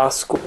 otázku.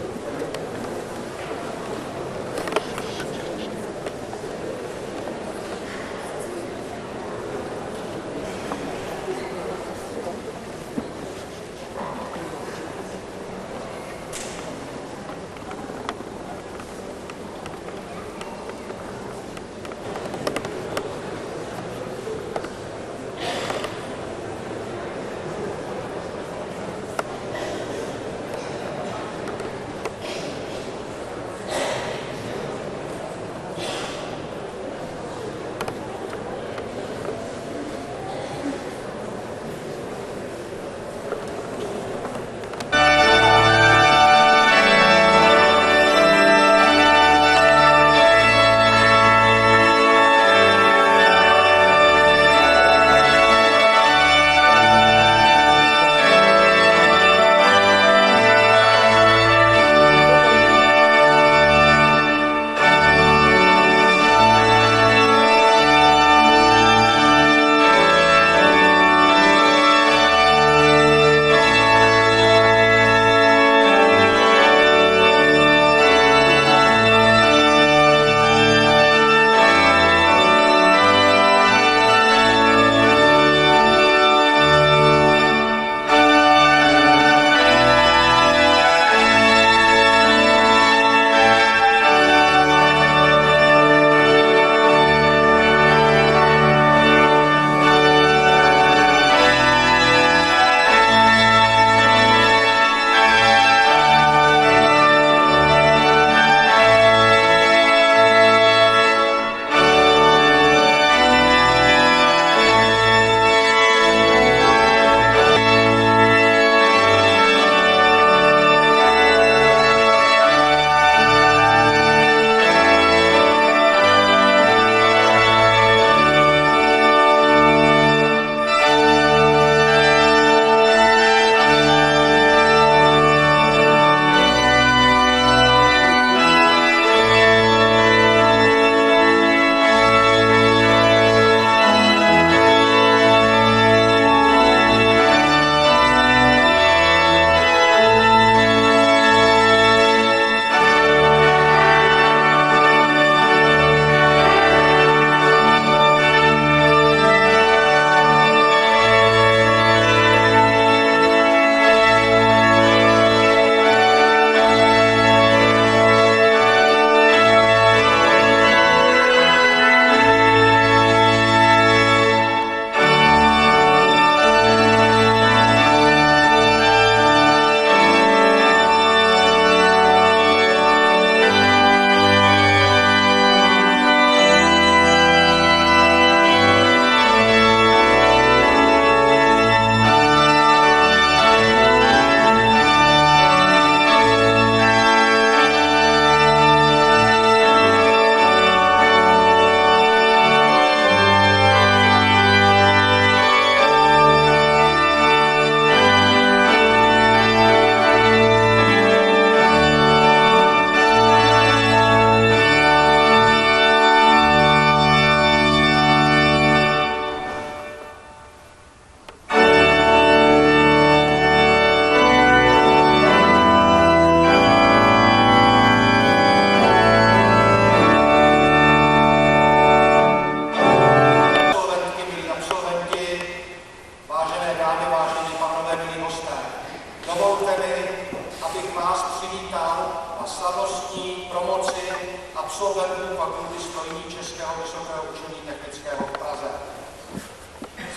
absolventů Fakulty strojní Českého vysokého učení technického v Praze.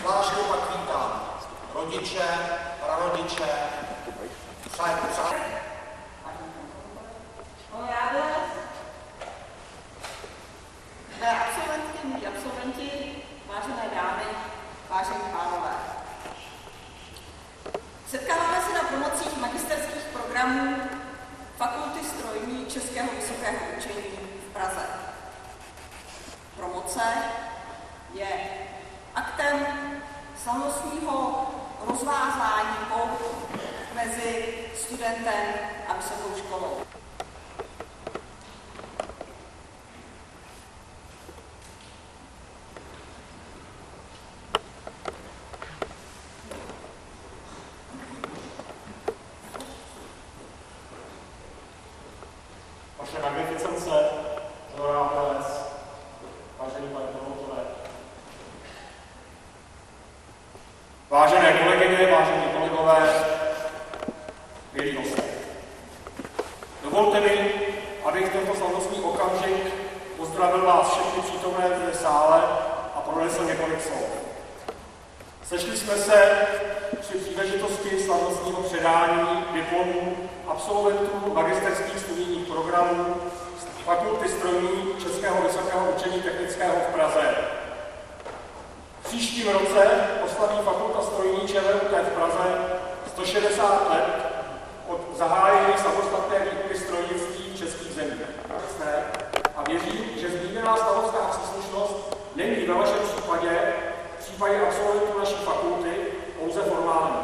Zvláště pak vítám rodiče, prarodiče, absolventky, milí absolventi, vážené dámy, vážení pánové. Setkáváme se na promocích magisterských programů Fakulty strojní Českého vysokého učení v Praze. Promoce je aktem slavnostního rozvázání poutu mezi studentem a vysokou školou. Vaše magnificence, honorábles, vážený pane promotore, vážené kolegyně, vážení kolegové, milí hosté. Dovolte mi, abych tento slavnostní okamžik pozdravil vás všechny přítomné v sále a pronesl několik slov. Sešli jsme se při příležitosti slavnostního předání diplomů absolventů magisterských studijních programů Fakulty strojní Českého vysokého učení technického v Praze. V příštím roce oslaví Fakulta strojní ČVUT v Praze 160 let od zahájení samostatné výuky strojnictví v českých zemích. A věřím, že zmíněná stavovská příslušnost není ve vašem případě v případě absolventů naší fakulty pouze formální.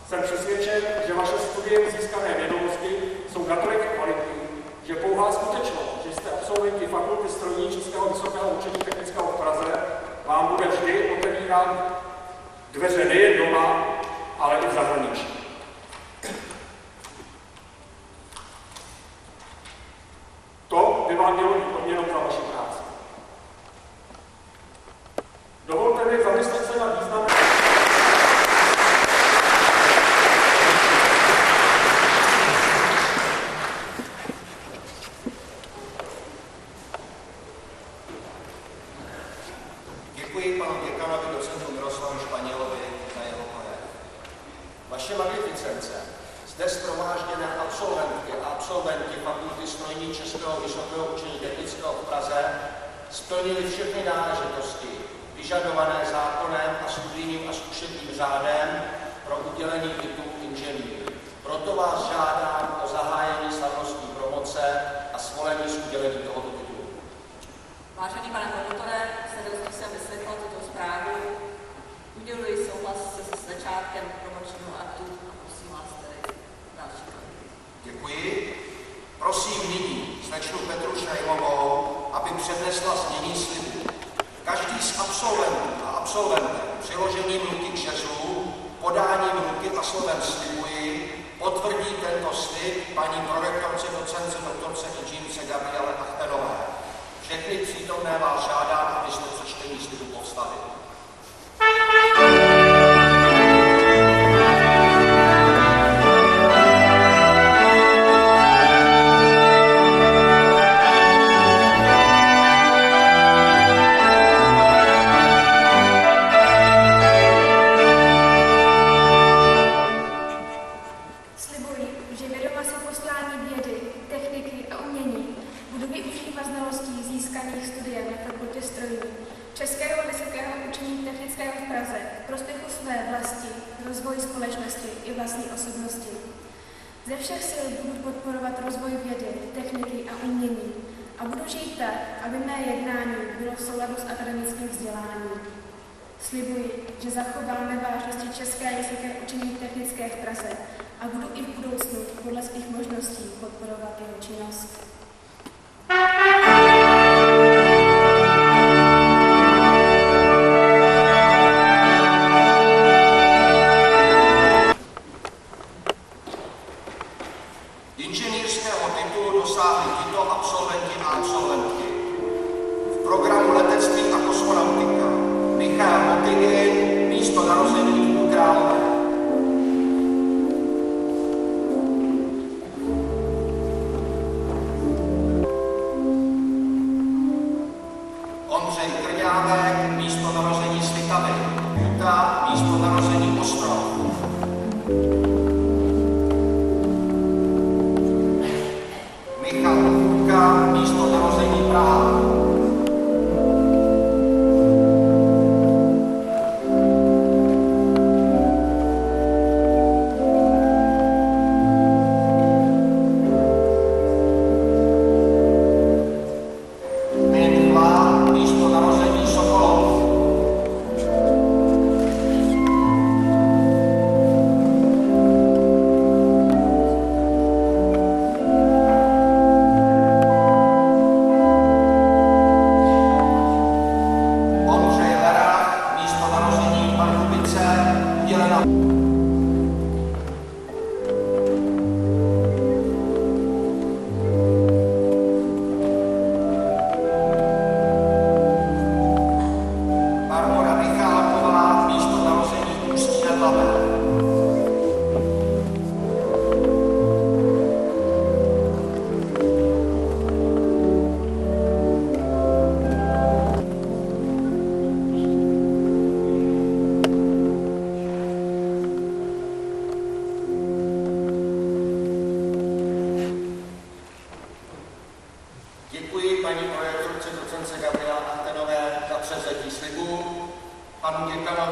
Jsem přesvědčen, že vaše studiem získané vědomosti jsou natolik kvalitní, že pouhá skutečnost, že jste absolventi Fakulty strojní Českého vysokého učení technického v Praze, vám bude vždy otevírat dveře nejen doma, ale i v zahraničí. To by vám mělo být odměnou za vaši práci. Dovolte mi zamyslet se nad významem Děkuji panu děkanovi docentu Miroslavu Španělovi za jeho projev. Vaše magnificence, zde shromážděné absolventky a absolventi Fakulty strojní Českého vysokého učení technického v Praze splnili všechny náležitosti vyžadované zákonem a studijním a zkušebním řádem pro udělení titulu inženýr. Proto vás žádám o zahájení slavnostní promoce a svolení s udělení tohoto titulu. Vážený pane promotore, s radostí jsem vyslechl tuto zprávu. Uděluji souhlas se začátkem promočního aktu a prosím vás tedy další. Děkuji. Prosím nyní slečnu Petru Šajmovou, aby přednesla znění slibu. Každý z absolventů a absolventek přiložením ruky k žezlu, podáním ruky a slovem slibuji, potvrdí tento slib paní prorektorce docence doktorce inženýrce Gabriele Achterové. Všechny přítomné vás žádám, abyste přečtení slibu povstali. Ze všech sil budu podporovat rozvoj vědy, techniky a umění a budu žít tak, aby mé jednání bylo v souladu s akademickým vzděláním. Slibuji, že zachováme vážnosti České vysoké učení technické v Praze a budu i v budoucnu podle svých možností podporovat jeho činnost. Inženýrského titulu dosáhli tito absolventi a absolventky. V programu letectví a kosmonautika Michal Motigin, místo narození u Králové. Ondřej Krňávek, místo narození Svitavy. Juta, místo narození Ostrov. Michal Furka, místo narození Praha. Min Chla, místo narození Sokolov.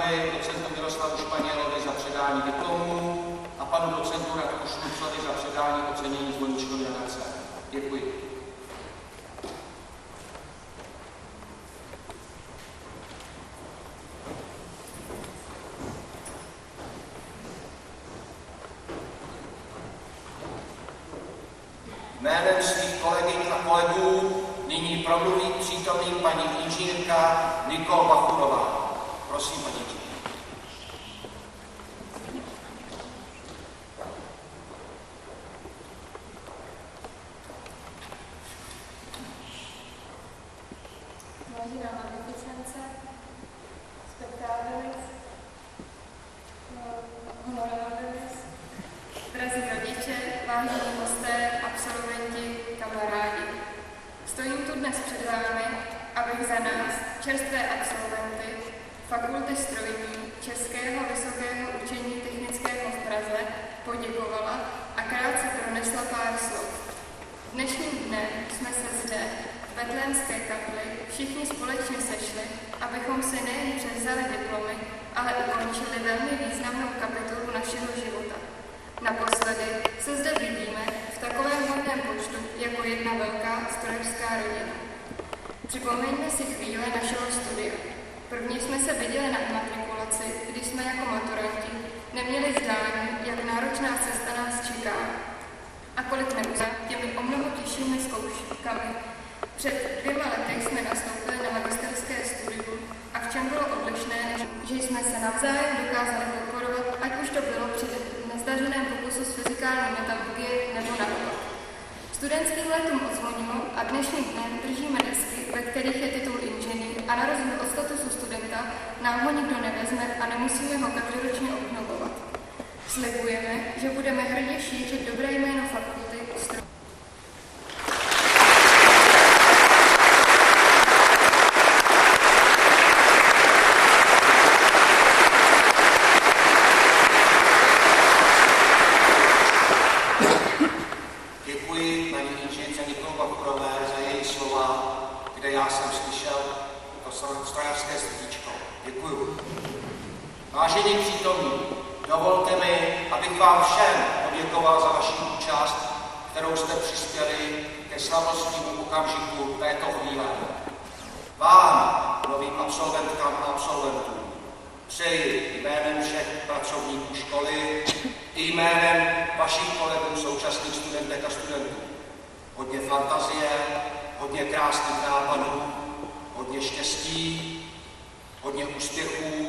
kamarádovi docentu Miroslavu Španělovi za předání diplomu a panu docentu Radku Šmucovi za předání ocenění Zvoničkovy nadace. Děkuji. Jménem svých kolegyň a kolegů nyní promluví přítomný paní inženýrka Nikol Bachurová. Prosím, paní inženýrka. Vážená magnificence, spectátoris, honoraris, drazí rodiče, vážení hosté, absolventi, kamarádi. Stojím tu dnes před vámi, abych za nás, čerstvé absolventy Fakulty strojní Českého vysokého učení technického v Praze, poděkovala a krátce pronesla pár slov. Dnešním dnem jsme se zde v Betlémské kapli všichni společně sešli, abychom si nejen převzali diplomy, ale ukončili velmi významnou kapitolu našeho života. Naposledy se zde vidíme v takovém hodném počtu jako jedna velká strojařská rodina. Připomeňme si chvíle našeho studia. Prvně jsme se viděli na matrikulaci, když jsme jako maturanti neměli zdání, jak náročná cesta nás čeká a kolik nebude těmi o mnoho těžšími zkouškami. Před 2 lety jsme nastoupili na magisterské studium a v čem bylo odlišné, že jsme se navzájem dokázali podporovat, ať už to bylo při nezdařeném pokusu z fyzikální metalurgie nebo naopak. Studentským letům odzvonilo a dnešním dnem držíme desky, ve kterých je titul inženýr a na rozdíl od statusu studenta nám ho nikdo nevezme a nemusíme ho každoročně obnovovat. Slibujeme, že budeme hrdě šířit dobré jméno fakulty strojní. Děkuji paní inženýrce Nikol Bachurové za její slova, kde já jsem slyšel to strojařské srdíčko. Děkuju. Vážení přítomní, dovolte mi, abych vám všem poděkoval za vaši účast, kterou jste přispěli ke slavnostnímu okamžiku této chvíle. Vám, novým absolventkám a absolventům, přeji jménem všech pracovníků školy i jménem vašich kolegů, současných studentek a studentů hodně fantazie, hodně krásných nápadů, hodně štěstí, hodně úspěchů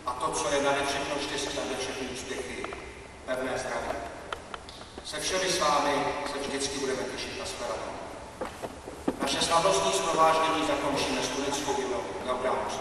a to, co je nade všechno štěstí a nade všechny úspěchy, pevné zdraví. Se všemi s vámi se vždycky budeme těšit na shledanou. Naše slavnostní shromáždění zakončíme studentskou hymnou Laudamus.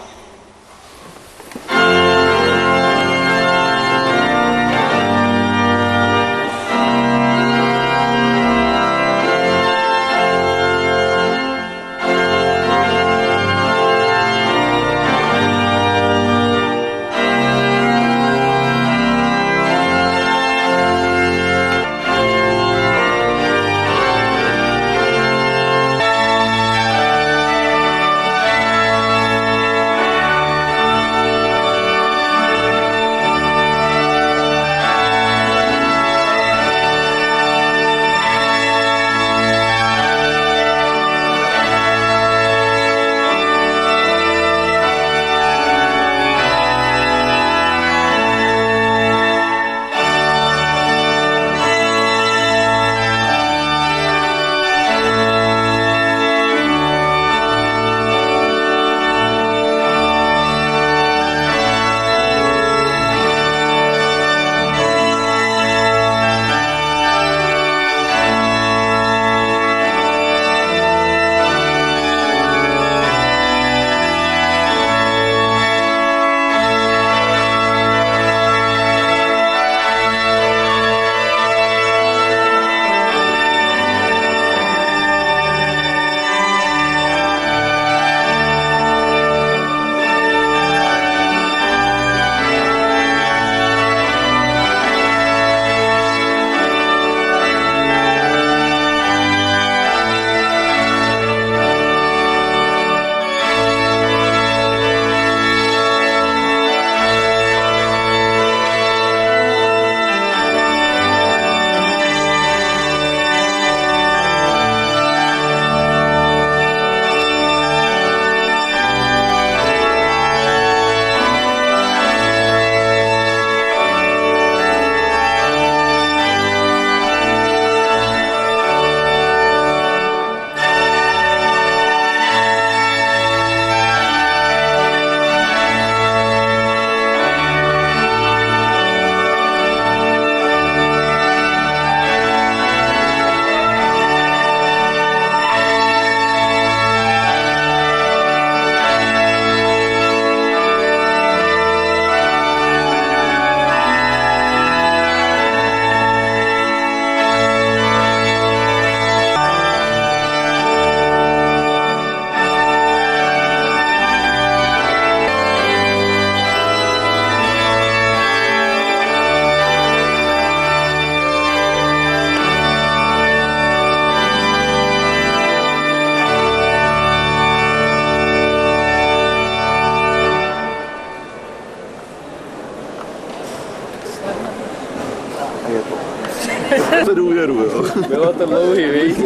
kameru, jo. Bylo to dlouhý, víš?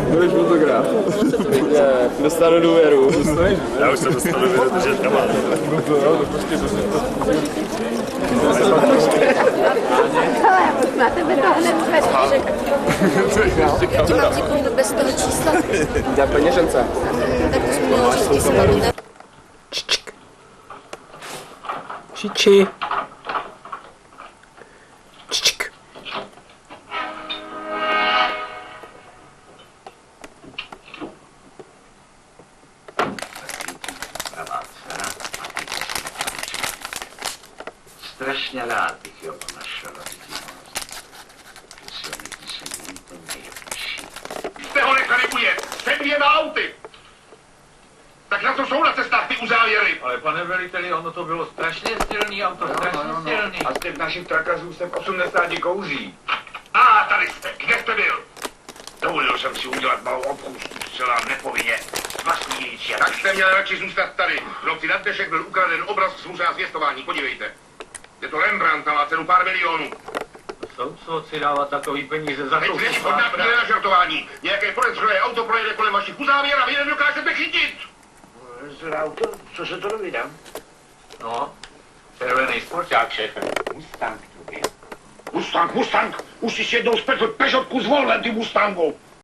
Budeš fotograf. Dostanu důvěru. Já už jsem dostal důvěru držet kamera. Máte mi to hned já ti mám sekundu bez toho čísla. Za peněžence. Tak to jsme měli říct, jestli mám dát. Čiči. Čičk. Strašně rád bych ho našel, aby ti mohl. Silníky se mluví to nejlepší. Jste ho nechali ujet, před dvěma auty. Tak na to jsou na cestách ty uzávěry. Ale pane veliteli, ono to bylo strašně silný auto, strašně silný. A z těch našich trakazů jsem 80 kouří. A tady jste, kde jste byl? Dovolil jsem si udělat malou obchůzku zcela nepovinně. Z vlastní iniciativy. Tak jste měl radši zůstat tady. V noci na dnešek byl ukraden obraz z muzea zvěstování, podívejte. Je to Rembrandt, má cenu pár milionů. Soudcov si dává takový peníze za Teď to. není vhodná chvíle na žartování. Nějaké podezřelé auto projede kolem vašich uzávěr a vy nedokážete chytit. Zlé auto? Co se to dovídám? No, červený sporták, šéfe. Mustang to byl. Mustang, Mustang! Už jsi jednou spletl pešotku s volem, ty Mustangu!